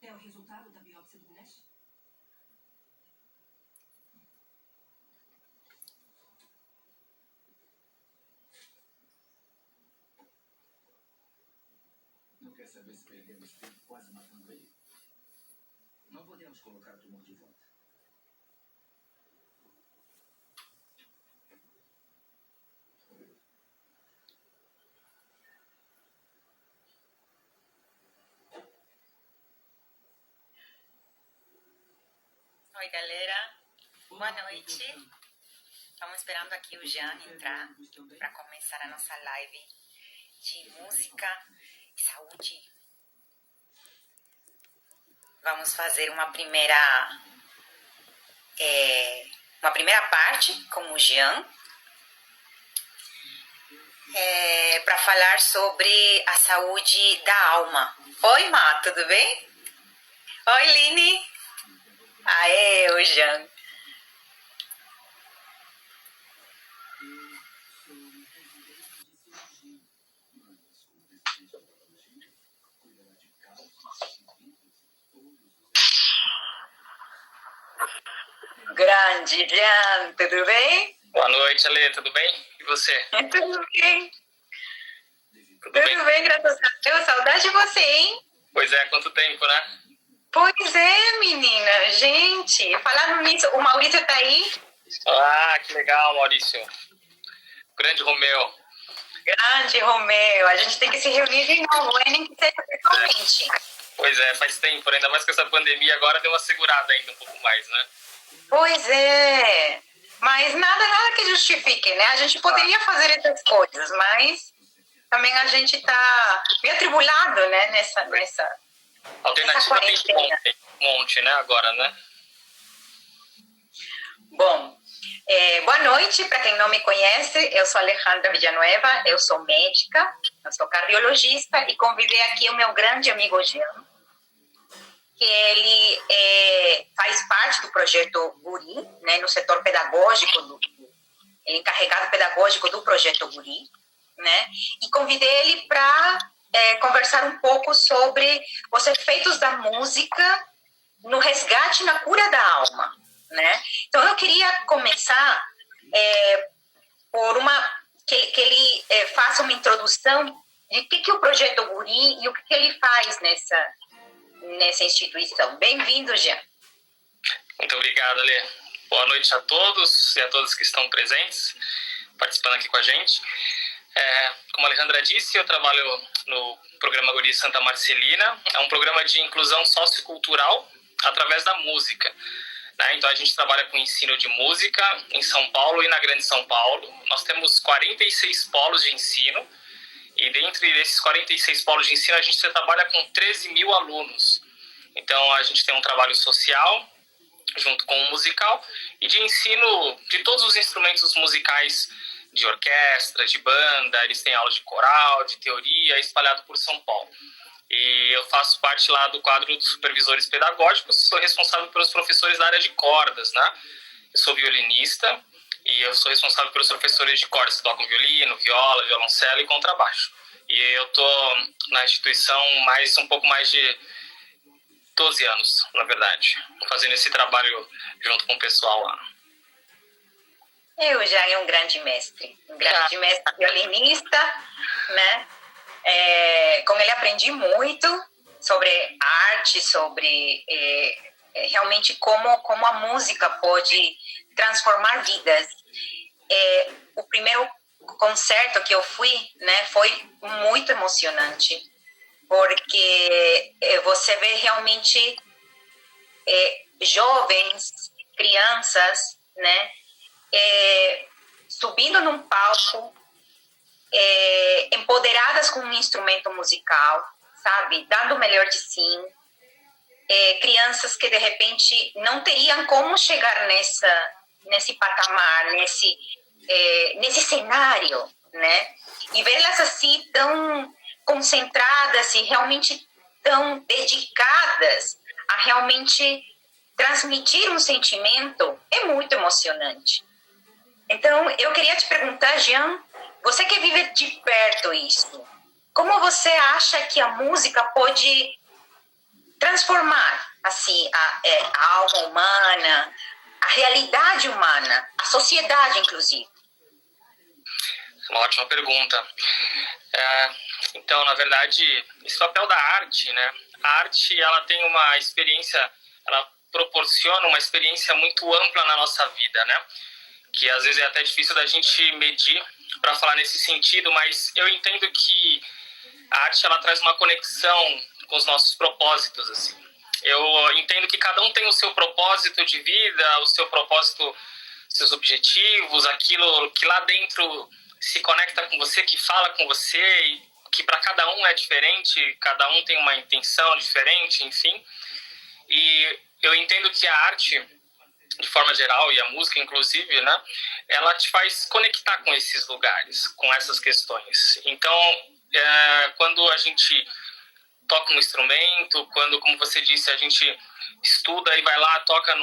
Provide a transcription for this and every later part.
É o resultado da biópsia do Nash? Não quer saber se perdemos tempo quase matando ele? Não podemos colocar o tumor de volta. Oi, galera. Boa noite. Estamos esperando aqui o Jean entrar para começar a nossa live de música e saúde. Vamos fazer uma primeira parte com o Jean para falar sobre a saúde da alma. Oi, Má, tudo bem? Oi, Line. Aê, o Jean. Grande, Jean, tudo bem? Boa noite, Ale, tudo bem? E você? Tudo bem. Tudo bem, graças a Deus. Saudade de você, hein? Pois é, quanto tempo, né? Pois é, menina. Gente, falando nisso, o Maurício tá aí? Ah, que legal, Maurício. Grande Romeu. Grande, Romeu. A gente tem que se reunir de novo, nem que seja pessoalmente. Pois é, faz tempo, ainda mais com essa pandemia agora deu uma segurada ainda um pouco mais, né? Pois é. Mas nada que justifique, né? A gente poderia fazer essas coisas, mas também a gente tá meio atribulado, né? Nessa Alternativa tem um monte, né, agora, né? Bom, boa noite, para quem não me conhece, eu sou Alejandra Villanueva, eu sou médica, eu sou cardiologista e convidei aqui o meu grande amigo Jean, que ele faz parte do projeto Guri, né, no setor pedagógico, ele é encarregado pedagógico do projeto Guri, né, e convidei ele para conversar um pouco sobre os efeitos da música no resgate e na cura da alma, né? Então eu queria começar por que ele faça uma introdução de que o projeto Guri e o que ele faz nessa instituição. Bem-vindo, Jean. Muito obrigado, Ale. Boa noite a todos e a todas que estão presentes, participando aqui com a gente. Como a Alejandra disse, eu trabalho no programa Guri Santa Marcelina. É um programa de inclusão sociocultural através da música. Então a gente trabalha com ensino de música em São Paulo e na Grande São Paulo. Nós temos 46 polos de ensino e dentre esses 46 polos de ensino a gente trabalha com 13 mil alunos. Então a gente tem um trabalho social junto com o musical e de ensino de todos os instrumentos musicais, de orquestra, de banda. Eles têm aula de coral, de teoria, espalhado por São Paulo. E eu faço parte lá do quadro dos supervisores pedagógicos, sou responsável pelos professores da área de cordas, né? Eu sou violinista e eu sou responsável pelos professores de cordas que tocam violino, viola, violoncelo e contrabaixo. E eu tô na instituição um pouco mais de 12 anos, na verdade, fazendo esse trabalho junto com o pessoal lá. Eu já é um grande mestre violinista, né? Com ele aprendi muito sobre arte, sobre realmente como a música pode transformar vidas. O primeiro concerto que eu fui, né, foi muito emocionante, porque você vê realmente jovens, crianças, né, subindo num palco, empoderadas com um instrumento musical, sabe, dando o melhor de si, crianças que de repente não teriam como chegar nesse patamar, nesse cenário, né, e vê-las assim tão concentradas e realmente tão dedicadas a realmente transmitir um sentimento, é muito emocionante. Então, eu queria te perguntar, Jean, você que vive de perto isso, como você acha que a música pode transformar assim a alma humana, a realidade humana, a sociedade, inclusive? Uma ótima pergunta. Então, na verdade, esse papel da arte, né? A arte, ela tem uma experiência, ela proporciona uma experiência muito ampla na nossa vida, né? Que às vezes é até difícil da gente medir para falar nesse sentido, mas eu entendo que a arte, ela traz uma conexão com os nossos propósitos, assim. Eu entendo que cada um tem o seu propósito de vida, o seu propósito, seus objetivos, aquilo que lá dentro se conecta com você, que fala com você, e que para cada um é diferente, cada um tem uma intenção diferente, enfim. E eu entendo que a arte, de forma geral, e a música inclusive, né, ela te faz conectar com esses lugares, com essas questões. Então, quando a gente toca um instrumento, quando, como você disse, a gente estuda e vai lá, toca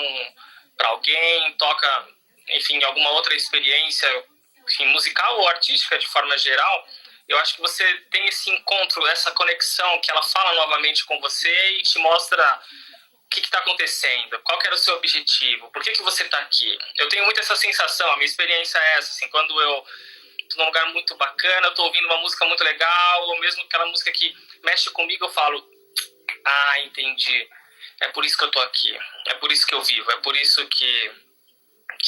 para alguém, toca, enfim, alguma outra experiência, enfim, musical ou artística de forma geral, eu acho que você tem esse encontro, essa conexão que ela fala novamente com você e te mostra o que está acontecendo, qual que era o seu objetivo, por que você está aqui. Eu tenho muito essa sensação, a minha experiência é essa, assim, quando eu estou num lugar muito bacana, eu estou ouvindo uma música muito legal, ou mesmo aquela música que mexe comigo, eu falo, entendi, é por isso que eu estou aqui, é por isso que eu vivo, é por isso que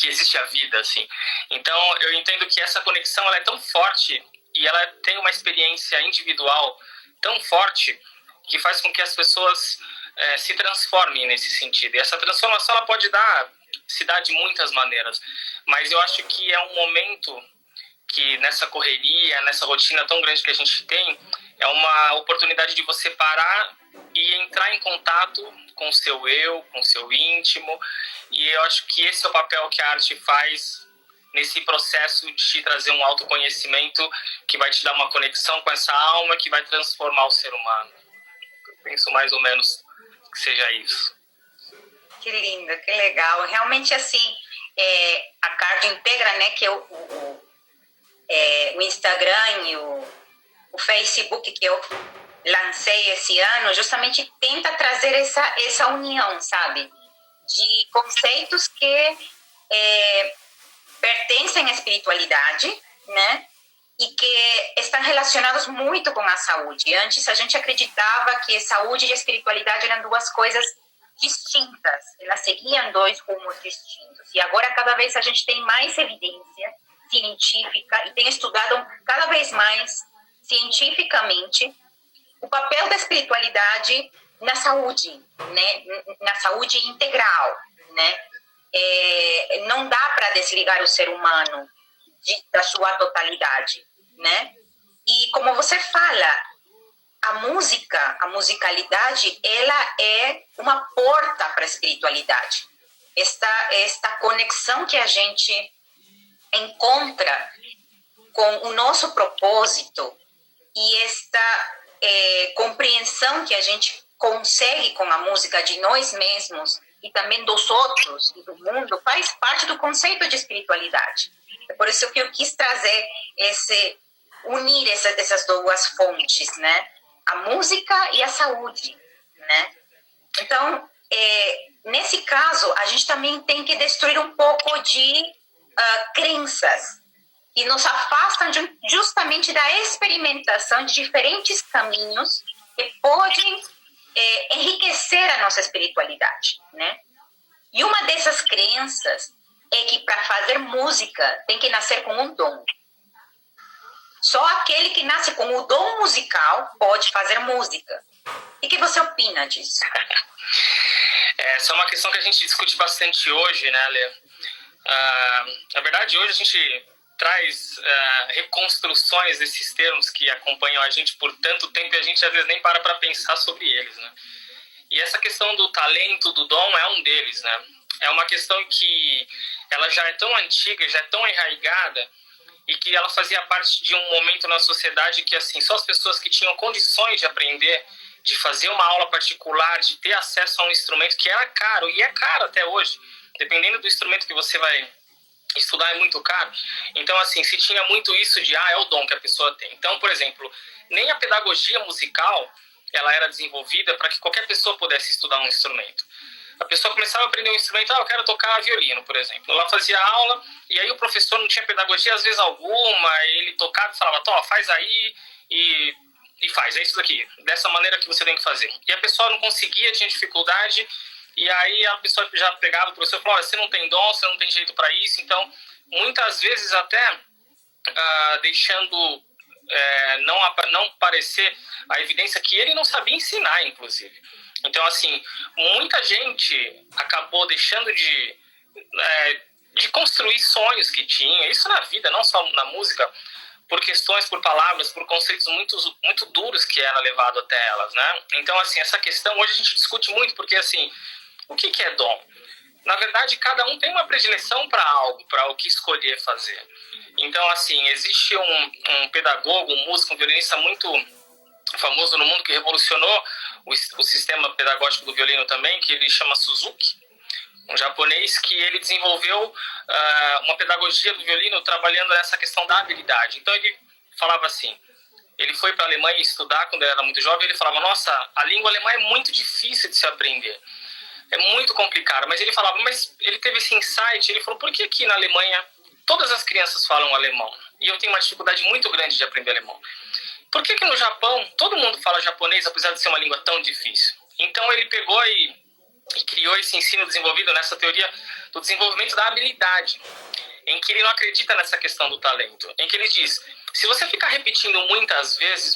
existe a vida, assim. Então, eu entendo que essa conexão, ela é tão forte e ela tem uma experiência individual tão forte que faz com que as pessoas se transformem nesse sentido. E essa transformação, ela pode se dar de muitas maneiras, mas eu acho que é um momento que nessa correria, nessa rotina tão grande que a gente tem, é uma oportunidade de você parar e entrar em contato com o seu eu, com o seu íntimo, e eu acho que esse é o papel que a arte faz nesse processo de te trazer um autoconhecimento que vai te dar uma conexão com essa alma, que vai transformar o ser humano. Eu penso mais ou menos que seja isso. Que lindo, que legal. Realmente, assim, a Cardio integra, né, que o Instagram e o Facebook que eu lancei esse ano, justamente tenta trazer essa união, sabe? De conceitos que pertencem à espiritualidade, né? E que estão relacionados muito com a saúde. Antes a gente acreditava que saúde e espiritualidade eram duas coisas distintas, elas seguiam dois rumos distintos. E agora cada vez a gente tem mais evidência científica e tem estudado cada vez mais cientificamente o papel da espiritualidade na saúde, né? Na saúde integral, né? Não dá para desligar o ser humano da sua totalidade, né? E como você fala, a musicalidade, ela é uma porta para a espiritualidade. Esta conexão que a gente encontra com o nosso propósito e esta compreensão que a gente consegue com a música de nós mesmos e também dos outros e do mundo faz parte do conceito de espiritualidade. É por isso que eu quis trazer unir essas duas fontes, né? A música e a saúde, né? Então, nesse caso, a gente também tem que destruir um pouco de crenças que nos afastam justamente da experimentação de diferentes caminhos que podem enriquecer a nossa espiritualidade, né? E uma dessas crenças é que para fazer música tem que nascer com um dom. Só aquele que nasce com o dom musical pode fazer música. O que você opina disso? Essa é uma questão que a gente discute bastante hoje, né, Lê? Na verdade, hoje a gente traz reconstruções desses termos que acompanham a gente por tanto tempo e a gente às vezes nem para pensar sobre eles, né? E essa questão do talento, do dom, é um deles, né? É uma questão que ela já é tão antiga, já é tão enraigada, e que ela fazia parte de um momento na sociedade que, assim, só as pessoas que tinham condições de aprender, de fazer uma aula particular, de ter acesso a um instrumento que era caro, e é caro até hoje, dependendo do instrumento que você vai estudar, é muito caro. Então, assim, se tinha muito isso de, é o dom que a pessoa tem. Então, por exemplo, nem a pedagogia musical ela era desenvolvida para que qualquer pessoa pudesse estudar um instrumento. A pessoa começava a aprender um instrumento, eu quero tocar violino, por exemplo. Ela fazia aula, e aí o professor não tinha pedagogia, às vezes alguma, ele tocava e falava, faz aí, e faz, é isso aqui, dessa maneira que você tem que fazer. E a pessoa não conseguia, tinha dificuldade, e aí a pessoa já pegava o professor e falava, você não tem dom, você não tem jeito para isso. Então, muitas vezes até deixando não parecer a evidência que ele não sabia ensinar, inclusive. Então, assim, muita gente acabou deixando de construir sonhos que tinha, isso na vida, não só na música, por questões, por palavras, por conceitos muito, muito duros que era levado até elas, né? Então, assim, essa questão hoje a gente discute muito, porque, assim, o que é dom? Na verdade, cada um tem uma predileção para algo, para o que escolher fazer. Então, assim, existe um pedagogo, um músico, um violinista muito famoso no mundo que revolucionou o sistema pedagógico do violino também, que ele chama Suzuki, um japonês que ele desenvolveu uma pedagogia do violino trabalhando nessa questão da habilidade. Então ele falava assim, ele foi para a Alemanha estudar quando ele era muito jovem, ele falava, nossa, a língua alemã é muito difícil de se aprender, é muito complicado, mas ele falava, mas ele teve esse insight, ele falou, por que aqui na Alemanha todas as crianças falam alemão? E eu tenho uma dificuldade muito grande de aprender alemão. Por que no Japão todo mundo fala japonês, apesar de ser uma língua tão difícil? Então ele pegou e criou esse ensino desenvolvido nessa teoria do desenvolvimento da habilidade, em que ele não acredita nessa questão do talento, em que ele diz, se você ficar repetindo muitas vezes,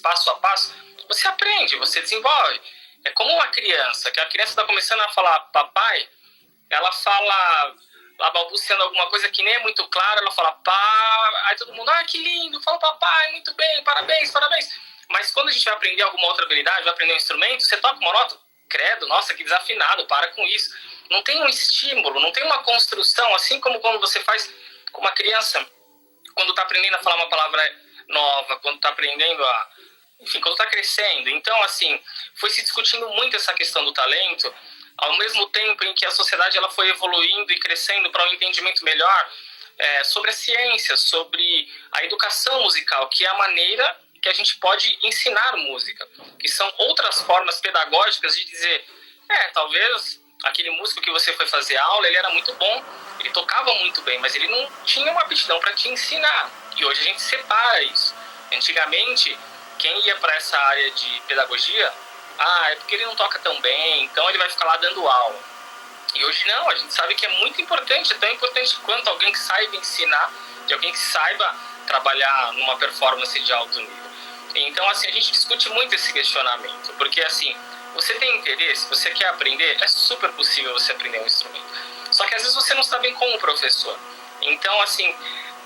passo a passo, você aprende, você desenvolve. É como uma criança, que a criança está começando a falar papai, ela fala, balbuciando alguma coisa que nem é muito clara, ela fala pá, aí todo mundo, que lindo, fala papai, muito bem, parabéns. Mas quando a gente vai aprender alguma outra habilidade, vai aprender um instrumento, você toca uma nota, credo, nossa, que desafinado, para com isso. Não tem um estímulo, não tem uma construção, assim como quando você faz com uma criança, quando está aprendendo a falar uma palavra nova, quando está aprendendo quando está crescendo. Então, assim, foi se discutindo muito essa questão do talento, ao mesmo tempo em que a sociedade ela foi evoluindo e crescendo para um entendimento melhor sobre a ciência, sobre a educação musical, que é a maneira que a gente pode ensinar música, que são outras formas pedagógicas de dizer, talvez aquele músico que você foi fazer aula, ele era muito bom, ele tocava muito bem, mas ele não tinha uma aptidão para te ensinar. E hoje a gente separa isso. Antigamente, quem ia para essa área de pedagogia, é porque ele não toca tão bem, então ele vai ficar lá dando aula. E hoje não, a gente sabe que é muito importante, é tão importante quanto alguém que saiba ensinar, de alguém que saiba trabalhar numa performance de alto nível. Então, assim, a gente discute muito esse questionamento, porque, assim, você tem interesse, você quer aprender, é super possível você aprender um instrumento. Só que às vezes você não está bem como professor. Então, assim,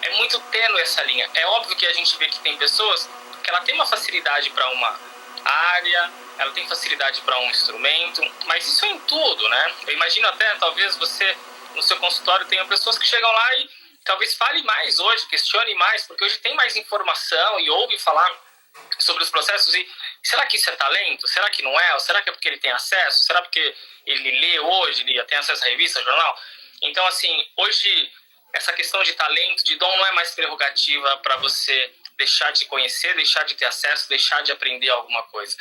é muito tênue essa linha. É óbvio que a gente vê que tem pessoas que ela tem uma facilidade para uma área, ela tem facilidade para um instrumento, mas isso é em tudo, né? Eu imagino até, talvez você, no seu consultório, tenha pessoas que chegam lá e talvez fale mais hoje, questione mais, porque hoje tem mais informação e ouve falar sobre os processos e será que isso é talento? Será que não é? Ou será que é porque ele tem acesso? Será porque ele lê hoje, ele tem acesso à revista, ao jornal? Então, assim, hoje essa questão de talento, de dom não é mais prerrogativa para você deixar de conhecer, deixar de ter acesso, deixar de aprender alguma coisa.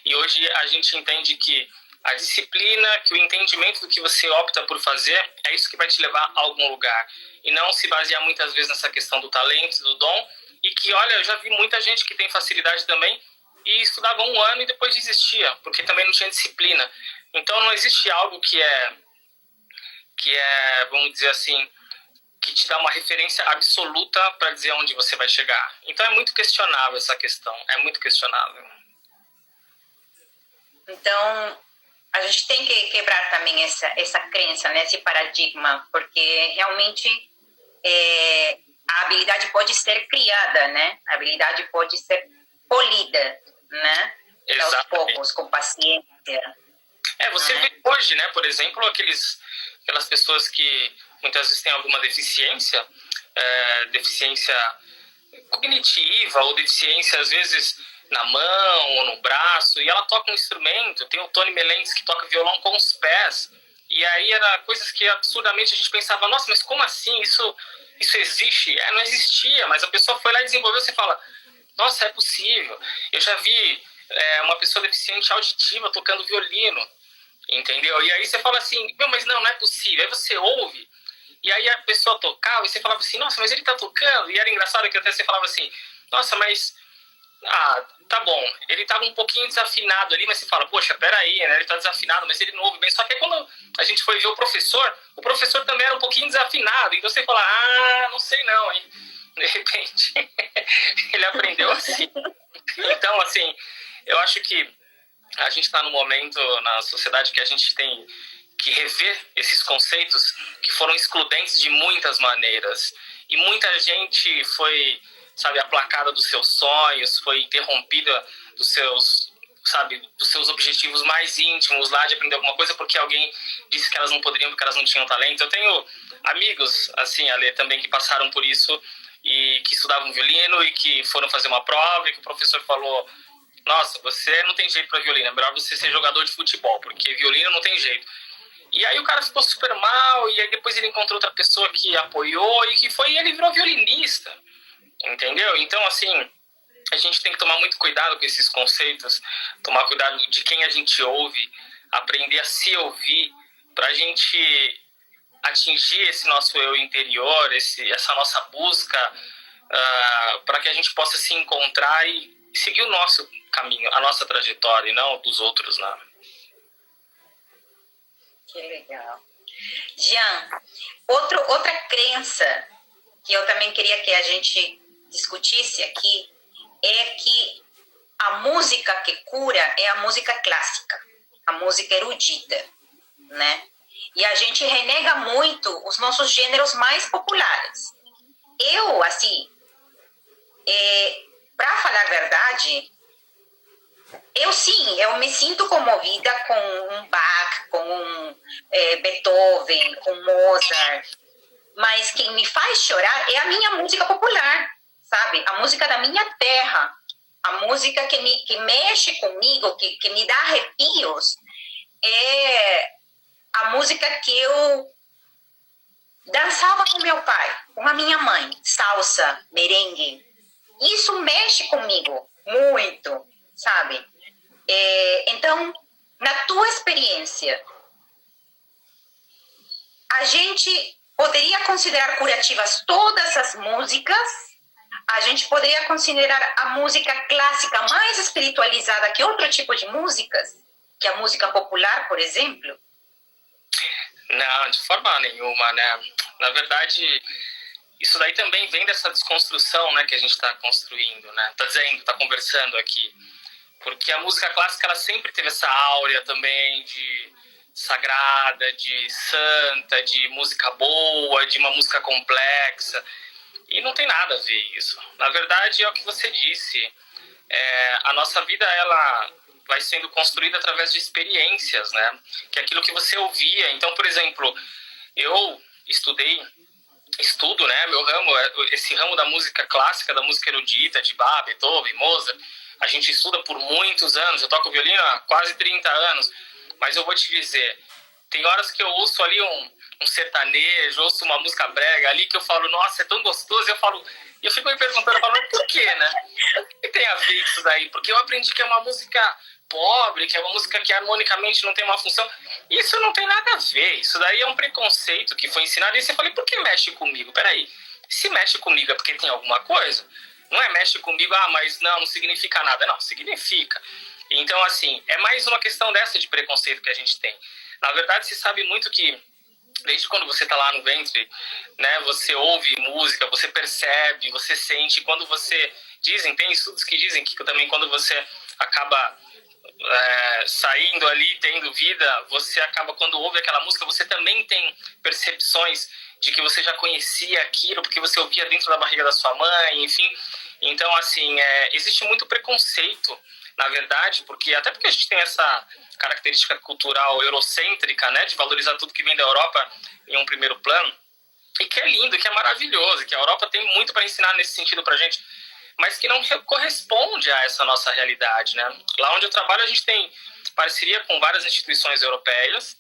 E hoje a gente entende que a disciplina, que o entendimento do que você opta por fazer, é isso que vai te levar a algum lugar. E não se basear muitas vezes nessa questão do talento, do dom, e que, olha, eu já vi muita gente que tem facilidade também e estudava 1 ano e depois desistia, porque também não tinha disciplina. Então não existe algo que é, vamos dizer assim, que te dá uma referência absoluta para dizer onde você vai chegar. Então é muito questionável essa questão, é muito questionável. Então, a gente tem que quebrar também essa crença, né, esse paradigma, porque realmente a habilidade pode ser criada, né? A habilidade pode ser polida, né? Exatamente. Aos poucos, com paciência. Você vê hoje, né, por exemplo, aquelas pessoas que muitas vezes têm alguma deficiência cognitiva ou deficiência, às vezes, na mão ou no braço, e ela toca um instrumento. Tem o Tony Melendes que toca violão com os pés, e aí era coisas que absurdamente a gente pensava, nossa, mas como assim? Isso existe? Não existia, mas a pessoa foi lá e desenvolveu. Você fala, nossa, é possível. Eu já vi uma pessoa deficiente auditiva tocando violino, entendeu? E aí você fala assim, meu, mas não é possível. Aí você ouve, e aí a pessoa tocava, e você falava assim, nossa, mas ele tá tocando. E era engraçado que até você falava assim, nossa, mas... tá bom, ele tava um pouquinho desafinado ali, mas você fala, poxa, peraí, né? Ele tá desafinado, mas ele não ouve bem. Só que aí quando a gente foi ver o professor também era um pouquinho desafinado. Então você fala, não sei não, hein? De repente, ele aprendeu assim. Então, assim, eu acho que a gente está num momento na sociedade que a gente tem que rever esses conceitos que foram excludentes de muitas maneiras. E muita gente foi, sabe, aplacada dos seus sonhos, foi interrompida dos seus objetivos mais íntimos lá de aprender alguma coisa porque alguém disse que elas não poderiam porque elas não tinham talento. Eu tenho amigos, assim, Ale, também que passaram por isso e que estudavam violino e que foram fazer uma prova e que o professor falou, nossa, você não tem jeito para violino, é melhor você ser jogador de futebol, porque violino não tem jeito. E aí o cara ficou super mal, e aí depois ele encontrou outra pessoa que apoiou, e que foi, ele virou violinista, entendeu? Então, assim, a gente tem que tomar muito cuidado com esses conceitos, tomar cuidado de quem a gente ouve, aprender a se ouvir, pra gente atingir esse nosso eu interior, essa nossa busca, para que a gente possa se encontrar e seguir o nosso caminho, a nossa trajetória, e não dos outros, né? Que legal. Jean, outra crença que eu também queria que a gente discutisse aqui é que a música que cura é a música clássica, a música erudita, né? E a gente renega muito os nossos gêneros mais populares. Eu, assim, para falar a verdade, eu me sinto comovida com um Bach, com um Beethoven, com Mozart, mas quem me faz chorar é a minha música popular, sabe? A música da minha terra, a música que mexe comigo, que me dá arrepios, é a música que eu dançava com meu pai, com a minha mãe, salsa, merengue. Isso mexe comigo muito, sabe? Então, na tua experiência, a gente poderia considerar curativas todas as músicas? A gente poderia considerar a música clássica mais espiritualizada que outro tipo de músicas? Que a música popular, por exemplo? Não, de forma nenhuma, né? Na verdade, isso daí também vem dessa desconstrução, né, que a gente está construindo, né? Tá conversando aqui. Porque a música clássica, ela sempre teve essa áurea também de sagrada, de santa, de música boa, de uma música complexa. E não tem nada a ver isso. Na verdade, é o que você disse. A nossa vida, ela vai sendo construída através de experiências, né? Que é aquilo que você ouvia. Então, por exemplo, eu estudo, né? Meu ramo, esse ramo da música clássica, da música erudita, de Bach, Beethoven, Mozart. A gente estuda por muitos anos. Eu toco violino há quase 30 anos. Mas eu vou te dizer, tem horas que eu ouço ali um sertanejo, ouço uma música brega ali que eu falo, nossa, é tão gostoso. E eu fico me perguntando, mas por quê, né? O que tem a ver com isso daí? Porque eu aprendi que é uma música pobre, que é uma música que harmonicamente não tem uma função. Isso não tem nada a ver. Isso daí é um preconceito que foi ensinado. E você fala, por que mexe comigo? Peraí, se mexe comigo é porque tem alguma coisa? Não é mexe comigo, mas não significa nada. Não, significa. Então, assim, é mais uma questão dessa de preconceito que a gente tem. Na verdade, se sabe muito que desde quando você está lá no ventre, né, você ouve música, você percebe, você sente. Quando você... tem estudos que dizem que também quando você acaba saindo ali, tendo vida, você acaba, quando ouve aquela música, você também tem percepções de que você já conhecia aquilo, porque você ouvia dentro da barriga da sua mãe, enfim. Então, assim, existe muito preconceito, na verdade, até porque a gente tem essa característica cultural eurocêntrica, né, de valorizar tudo que vem da Europa em um primeiro plano, e que é lindo, que é maravilhoso, que a Europa tem muito para ensinar nesse sentido pra gente, mas que não corresponde a essa nossa realidade, né? Lá onde eu trabalho, a gente tem parceria com várias instituições europeias,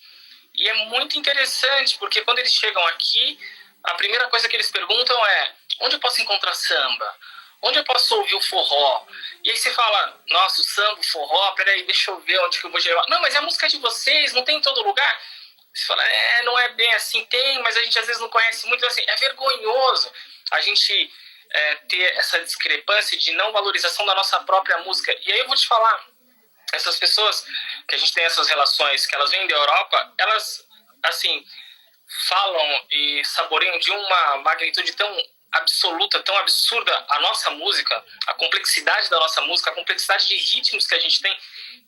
e é muito interessante, porque quando eles chegam aqui, a primeira coisa que eles perguntam é: onde eu posso encontrar samba? onde eu posso ouvir o forró? E aí você fala, nossa, o samba, o forró, peraí, deixa eu ver onde que eu vou levar. Não, mas é a música de vocês, não tem em todo lugar. Você fala, não é bem assim, tem, mas a gente às vezes não conhece muito, assim, é vergonhoso a gente ter essa discrepância de não valorização da nossa própria música. E aí eu vou te falar, essas pessoas que a gente tem essas relações, que elas vêm da Europa, elas, assim, falam e saboreiam de uma magnitude tão absoluta, tão absurda a nossa música, a complexidade da nossa música, a complexidade de ritmos que a gente tem,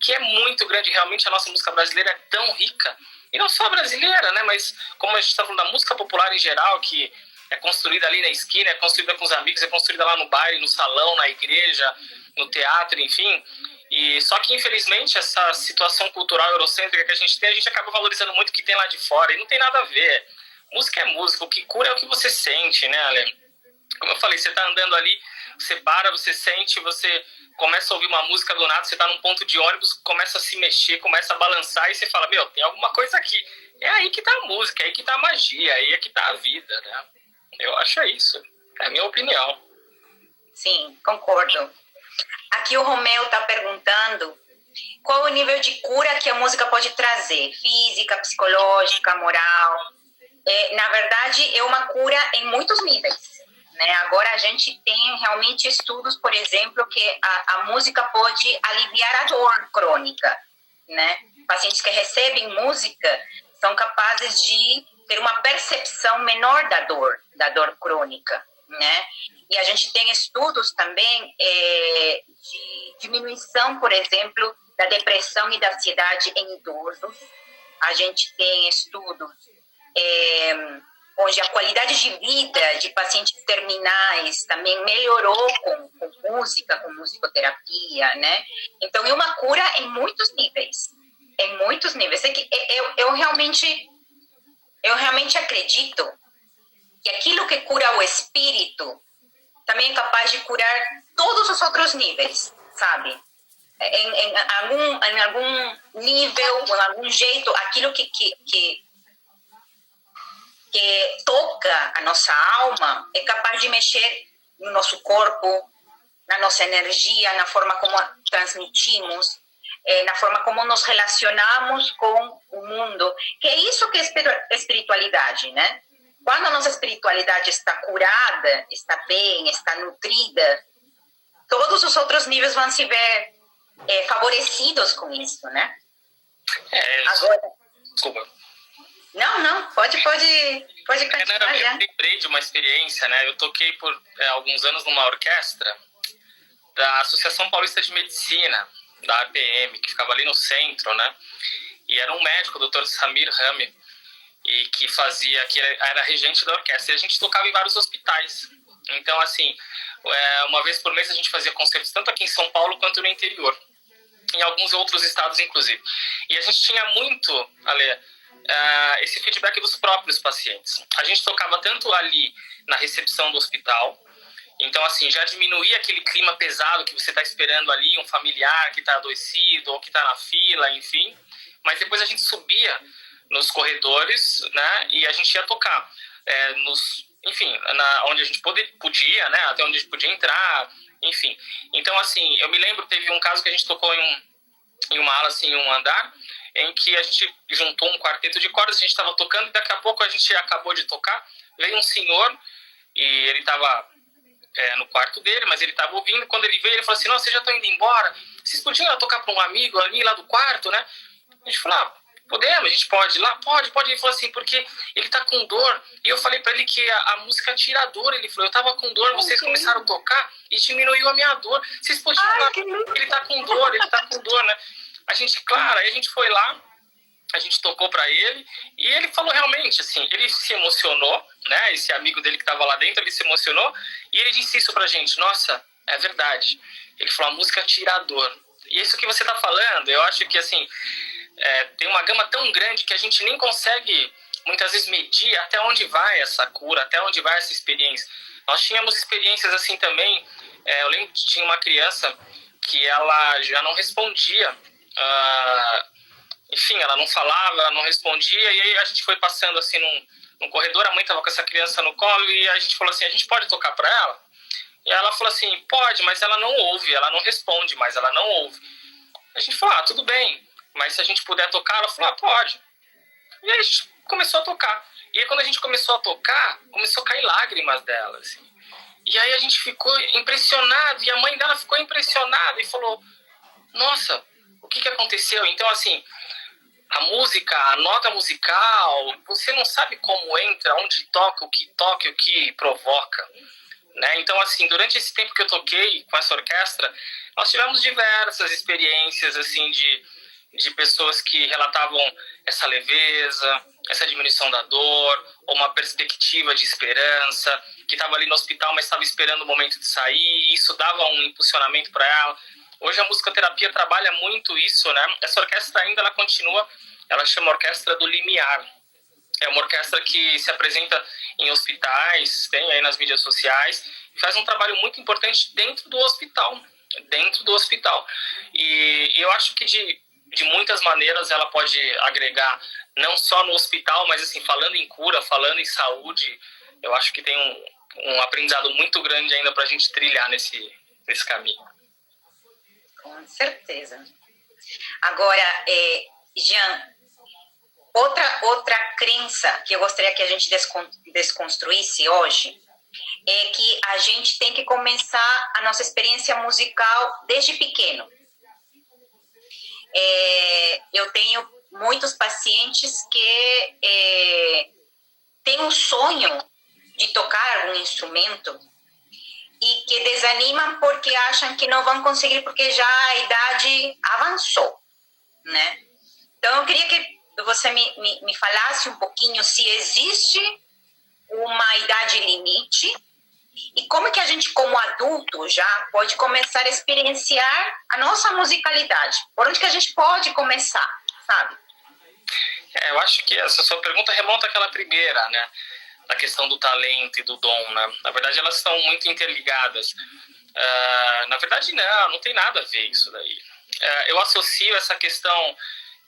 que é muito grande. Realmente a nossa música brasileira é tão rica, e não só brasileira, né, mas como a gente está falando da música popular em geral, que é construída ali na esquina, é construída com os amigos, é construída lá no baile, no salão, na igreja, no teatro, enfim. E só que, infelizmente, essa situação cultural eurocêntrica que a gente tem, a gente acaba valorizando muito o que tem lá de fora, e não tem nada a ver. Música é música, o que cura é o que você sente, né, Ale? Como eu falei, você tá andando ali, você para, você sente, você começa a ouvir uma música do nada, você tá num ponto de ônibus, começa a se mexer, começa a balançar, e você fala, meu, tem alguma coisa aqui. É aí que tá a música, é aí que tá a magia, é aí que tá a vida, né? Eu acho isso, é a minha opinião. Sim, concordo. Aqui o Romeu está perguntando qual o nível de cura que a música pode trazer, física, psicológica, moral. Na verdade, é uma cura em muitos níveis, né? Agora a gente tem realmente estudos, por exemplo, que a música pode aliviar a dor crônica, né? Pacientes que recebem música são capazes de ter uma percepção menor da dor crônica, né? E a gente tem estudos também de diminuição, por exemplo, da depressão e da ansiedade em idosos. A gente tem estudos onde a qualidade de vida de pacientes terminais também melhorou com música, com musicoterapia, né? Então, é uma cura em muitos níveis. Em muitos níveis. Eu realmente acredito que aquilo que cura o espírito também é capaz de curar todos os outros níveis, sabe? Em algum nível, em algum jeito, aquilo que toca a nossa alma é capaz de mexer no nosso corpo, na nossa energia, na forma como transmitimos, na forma como nos relacionamos com o mundo, que é isso que é espiritualidade, né? Quando a nossa espiritualidade está curada, está bem, está nutrida, todos os outros níveis vão se ver favorecidos com isso, né? Agora... Desculpa. Não, pode continuar já. Eu lembrei de uma experiência, né? Eu toquei por alguns anos numa orquestra da Associação Paulista de Medicina, da APM, que ficava ali no centro, né? E era um médico, o Dr. Samir Rami, e que era regente da orquestra. E a gente tocava em vários hospitais. Então, assim, uma vez por mês a gente fazia concertos tanto aqui em São Paulo quanto no interior, em alguns outros estados, inclusive. E a gente tinha muito, Ale, esse feedback dos próprios pacientes. A gente tocava tanto ali na recepção do hospital, então, assim, já diminuía aquele clima pesado que você está esperando ali, um familiar que está adoecido ou que está na fila, enfim. Mas depois a gente subia nos corredores, né, e a gente ia tocar onde a gente podia, né, até onde a gente podia entrar, enfim. Então, assim, eu me lembro, teve um caso que a gente tocou em uma ala, assim, em um andar, em que a gente juntou um quarteto de cordas, a gente estava tocando, e daqui a pouco a gente acabou de tocar, veio um senhor, e ele estava no quarto dele, mas ele estava ouvindo. Quando ele veio, ele falou assim, não, vocês já estão indo embora, vocês podiam ir tocar para um amigo ali, lá do quarto, né? A gente falou, podemos, a gente pode ir lá? Pode. Ele falou assim, porque ele tá com dor, e eu falei para ele que a música tira a dor. Ele falou, eu tava com dor, vocês começaram a tocar e diminuiu a minha dor, vocês podiam ir lá, ele tá com dor, né? A gente foi lá, a gente tocou para ele, e ele falou realmente, assim, ele se emocionou, né, esse amigo dele que estava lá dentro, ele se emocionou, e ele disse isso pra gente, nossa, é verdade, ele falou, a música tira a dor. E isso que você tá falando, eu acho que, assim, tem uma gama tão grande que a gente nem consegue, muitas vezes, medir até onde vai essa cura, até onde vai essa experiência. Nós tínhamos experiências assim também, eu lembro que tinha uma criança que ela já não respondia, enfim, ela não falava, ela não respondia, e aí a gente foi passando assim num corredor, a mãe estava com essa criança no colo, e a gente falou assim, a gente pode tocar para ela? E ela falou assim, pode, mas ela não ouve, ela não responde, mas ela não ouve. A gente falou, tudo bem, mas se a gente puder tocar, ela falou, pode. E aí a gente começou a tocar. E aí quando a gente começou a tocar, começou a cair lágrimas dela, assim. E aí a gente ficou impressionado, e a mãe dela ficou impressionada e falou, nossa, o que aconteceu? Então, assim, a música, a nota musical, você não sabe como entra, onde toca, o que provoca, né? Então, assim, durante esse tempo que eu toquei com essa orquestra, nós tivemos diversas experiências, assim, de pessoas que relatavam essa leveza, essa diminuição da dor, ou uma perspectiva de esperança, que estava ali no hospital, mas estava esperando o momento de sair, e isso dava um impulsionamento para ela. Hoje a musicoterapia trabalha muito isso, né? Essa orquestra ainda, ela continua, ela chama Orquestra do Limiar. É uma orquestra que se apresenta em hospitais, tem aí nas mídias sociais, e faz um trabalho muito importante dentro do hospital. E eu acho que de muitas maneiras ela pode agregar, não só no hospital, mas assim, falando em cura, falando em saúde, eu acho que tem um aprendizado muito grande ainda para a gente trilhar nesse caminho. Com certeza. Agora, Jean, outra crença que eu gostaria que a gente desconstruísse hoje é que a gente tem que começar a nossa experiência musical desde pequeno. Eu tenho muitos pacientes que têm um sonho de tocar algum instrumento e que desanimam porque acham que não vão conseguir porque já a idade avançou, né? Então, eu queria que você me falasse um pouquinho se existe uma idade limite e como que a gente, como adulto, já pode começar a experienciar a nossa musicalidade. Por onde que a gente pode começar, sabe? Eu acho que essa sua pergunta remonta àquela primeira, né? Da questão do talento e do dom, né? Na verdade, elas estão muito interligadas. Na verdade, não tem nada a ver isso daí. Eu associo essa questão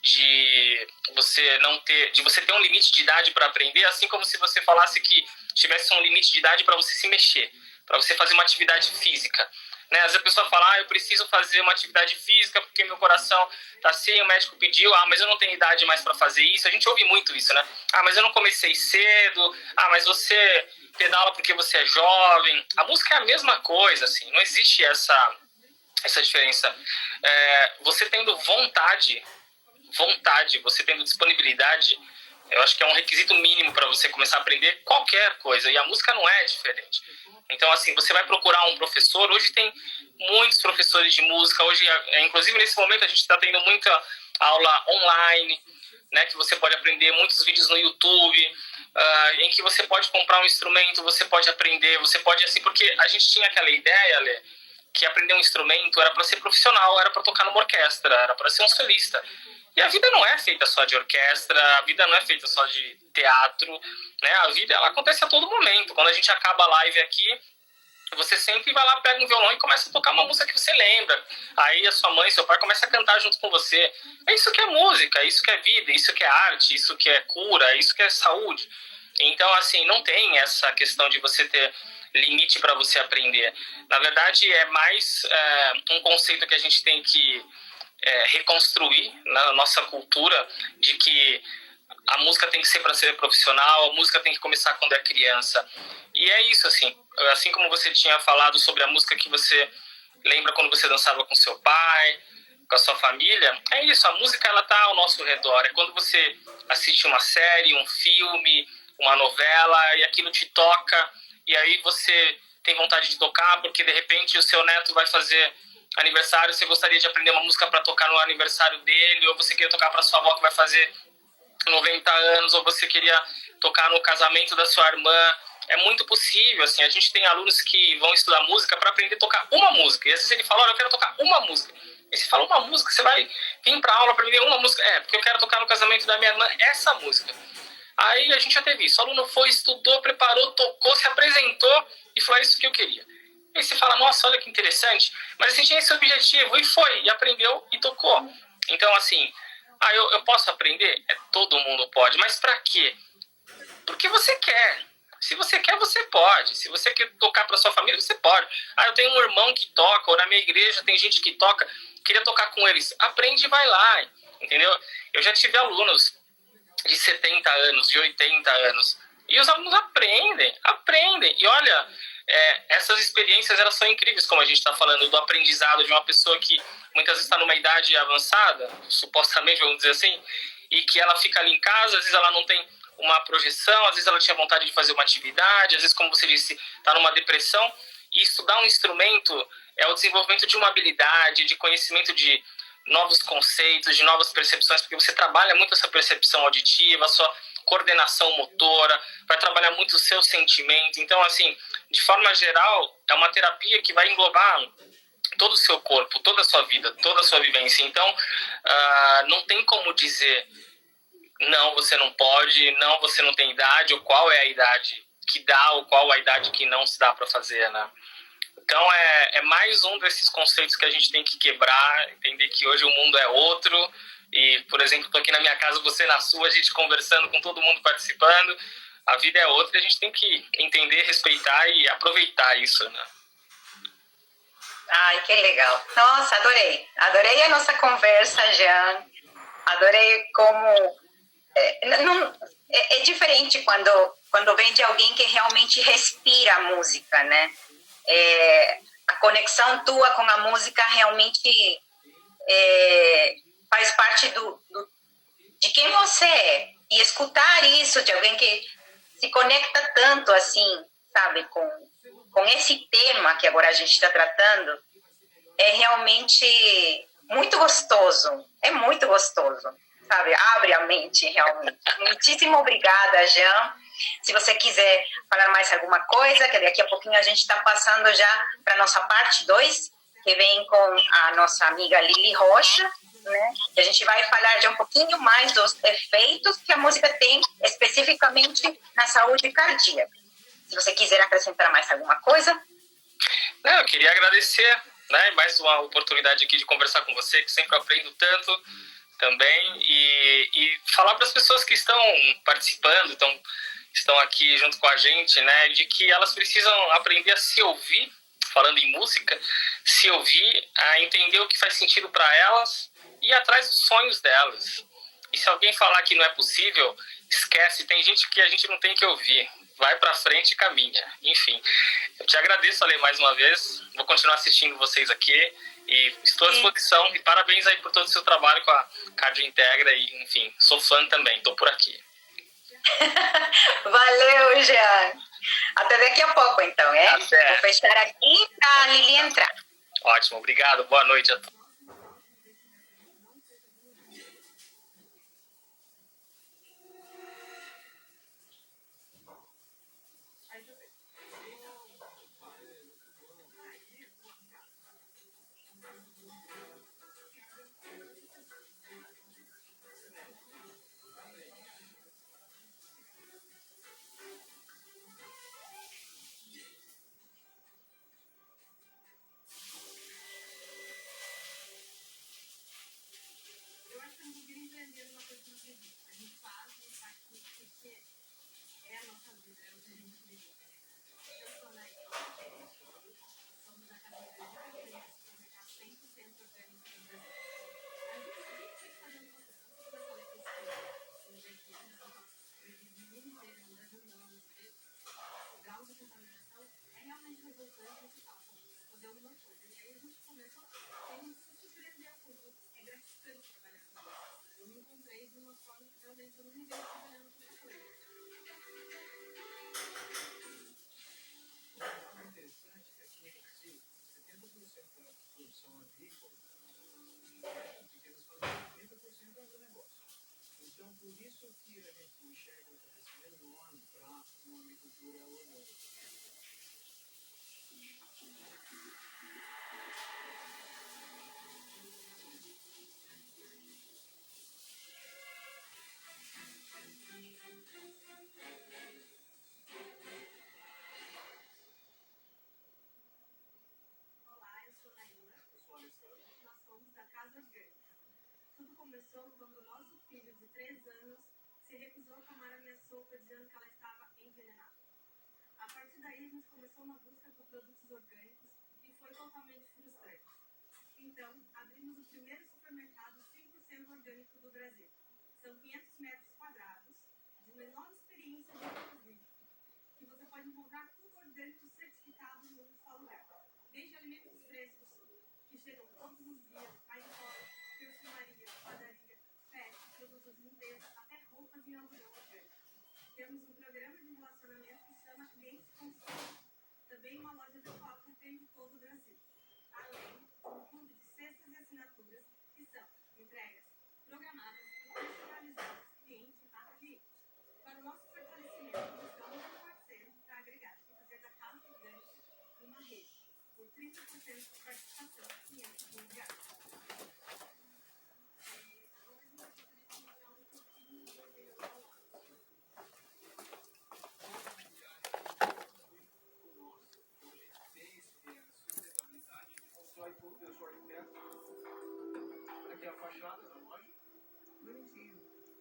de você ter um limite de idade para aprender, assim como se você falasse que tivesse um limite de idade para você se mexer, para você fazer uma atividade física. Né? Às vezes a pessoa fala, eu preciso fazer uma atividade física porque meu coração tá assim, o médico pediu, mas eu não tenho idade mais para fazer isso. A gente ouve muito isso, né? Mas eu não comecei cedo, mas você pedala porque você é jovem. A música é a mesma coisa, assim, não existe essa diferença. Você tendo vontade, você tendo disponibilidade, eu acho que é um requisito mínimo para você começar a aprender qualquer coisa, e a música não é diferente. Então, assim, você vai procurar um professor, hoje tem muitos professores de música, hoje, inclusive nesse momento a gente está tendo muita aula online, né, que você pode aprender, muitos vídeos no YouTube, em que você pode comprar um instrumento, você pode aprender, você pode, assim, porque a gente tinha aquela ideia, Lê, que aprender um instrumento era para ser profissional, era para tocar numa orquestra, era para ser um solista. E a vida não é feita só de orquestra, a vida não é feita só de teatro, né? A vida, ela acontece a todo momento. Quando a gente acaba a live aqui, você sempre vai lá, pega um violão e começa a tocar uma música que você lembra. Aí a sua mãe, seu pai começa a cantar junto com você. É isso que é música, é isso que é vida, isso que é arte, isso que é cura, isso que é saúde. Então, assim, não tem essa questão de você ter limite para você aprender. Na verdade, é mais um conceito que a gente tem que reconstruir na nossa cultura, de que a música tem que ser para ser profissional, a música tem que começar quando é criança. E é isso, assim como você tinha falado sobre a música que você lembra quando você dançava com seu pai, com a sua família, é isso, a música ela tá ao nosso redor. É quando você assiste uma série, um filme, uma novela, e aquilo te toca, e aí você tem vontade de tocar, porque de repente o seu neto vai fazer aniversário, você gostaria de aprender uma música para tocar no aniversário dele, ou você queria tocar para sua avó que vai fazer 90 anos, ou você queria tocar no casamento da sua irmã. É muito possível, assim, a gente tem alunos que vão estudar música para aprender a tocar uma música, e às vezes ele fala, eu quero tocar uma música. E você fala, uma música? Você vai vir para aula para aprender uma música? Porque eu quero tocar no casamento da minha irmã essa música. Aí a gente já teve isso, o aluno foi, estudou, preparou, tocou, se apresentou e falou, isso que eu queria. Aí você fala, nossa, olha que interessante, mas você tinha esse objetivo, e foi, e aprendeu e tocou. Então, assim, eu posso aprender? Todo mundo pode, mas para quê? Porque você quer. Se você quer, você pode. Se você quer tocar para sua família, você pode. Ah, eu tenho um irmão que toca, ou na minha igreja tem gente que toca, queria tocar com eles. Aprende e vai lá, entendeu? Eu já tive alunos de 70 anos, de 80 anos, e os alunos aprendem. E olha, essas experiências, elas são incríveis, como a gente está falando do aprendizado de uma pessoa que muitas vezes está numa idade avançada, supostamente, vamos dizer assim, e que ela fica ali em casa, às vezes ela não tem uma projeção, às vezes ela tinha vontade de fazer uma atividade, às vezes, como você disse, está numa depressão, e estudar um instrumento é o desenvolvimento de uma habilidade, de conhecimento de novos conceitos, de novas percepções, porque você trabalha muito essa percepção auditiva, a sua coordenação motora, vai trabalhar muito o seu sentimento. Então, assim, de forma geral, é uma terapia que vai englobar todo o seu corpo, toda a sua vida, toda a sua vivência. Então, não tem como dizer não, você não pode, não, você não tem idade, ou qual é a idade que dá, ou qual a idade que não se dá para fazer, né? Então, é mais um desses conceitos que a gente tem que quebrar, entender que hoje o mundo é outro. E, por exemplo, estou aqui na minha casa, você na sua, a gente conversando com todo mundo participando. A vida é outra e a gente tem que entender, respeitar e aproveitar isso, né? Ai, que legal. Nossa, adorei. Adorei a nossa conversa, Jean. Adorei como... É diferente quando vem de alguém que realmente respira a música, né? A conexão tua com a música realmente faz parte de quem você é. E escutar isso de alguém que se conecta tanto assim, sabe, com esse tema que agora a gente está tratando, é realmente muito gostoso. É muito gostoso, sabe? Abre a mente, realmente. Muitíssimo obrigada, Jean. Se você quiser falar mais alguma coisa, que daqui a pouquinho a gente está passando já para a nossa parte 2, que vem com a nossa amiga Lili Rocha, né? E a gente vai falar de um pouquinho mais dos efeitos que a música tem especificamente na saúde cardíaca. Se você quiser acrescentar mais alguma coisa. Não, eu queria agradecer, né, mais uma oportunidade aqui de conversar com você, que sempre aprendo tanto também, e falar para as pessoas que estão participando, estão aqui junto com a gente, né, de que elas precisam aprender a se ouvir, falando em música, se ouvir, a entender o que faz sentido para elas e ir atrás dos sonhos delas. E se alguém falar que não é possível, esquece, tem gente que a gente não tem que ouvir. Vai para frente e caminha. Enfim, eu te agradeço, Ale, mais uma vez. Vou continuar assistindo vocês aqui e estou à disposição. E parabéns aí por todo o seu trabalho com a Cardio Integra. E, enfim, sou fã também, estou por aqui. Valeu, Jean. Até daqui a pouco, então, é? Até. Vou fechar aqui para a Lili entrar. Ótimo, obrigado. Boa noite a todos. Então, por isso que a gente enxerga um crescimento enorme para uma agricultura orgânica. Olá, eu sou Naila. Eu sou Alessandra. Nós somos da Casa Verde. Tudo começou quando o nosso filho de 3 anos se recusou a tomar a minha sopa dizendo que ela estava envenenada. partir daí, a gente começou uma busca por produtos orgânicos e foi totalmente frustrante. Então, abrimos o primeiro supermercado 100% orgânico do Brasil. São 500 metros quadrados, de menor experiência de produzir, que você pode encontrar tudo orgânico certificado num só lugar. Desde alimentos frescos, que chegam todos os dias, a escola, perfumaria, padaria, pet, produtos de limpeza, até roupas em algodão orgânico. Temos um programa de relacionamento que se chama Cliente Consciente. Também uma loja virtual que atende todo o Brasil. Além de um clube de cestas e assinaturas, que são entregas programadas e personalizadas cliente a cliente. Para o nosso fortalecimento, buscamos um parceiro para agregar e fazer da Casa Orgânica uma rede, por 30% de participação em clientes mundiais.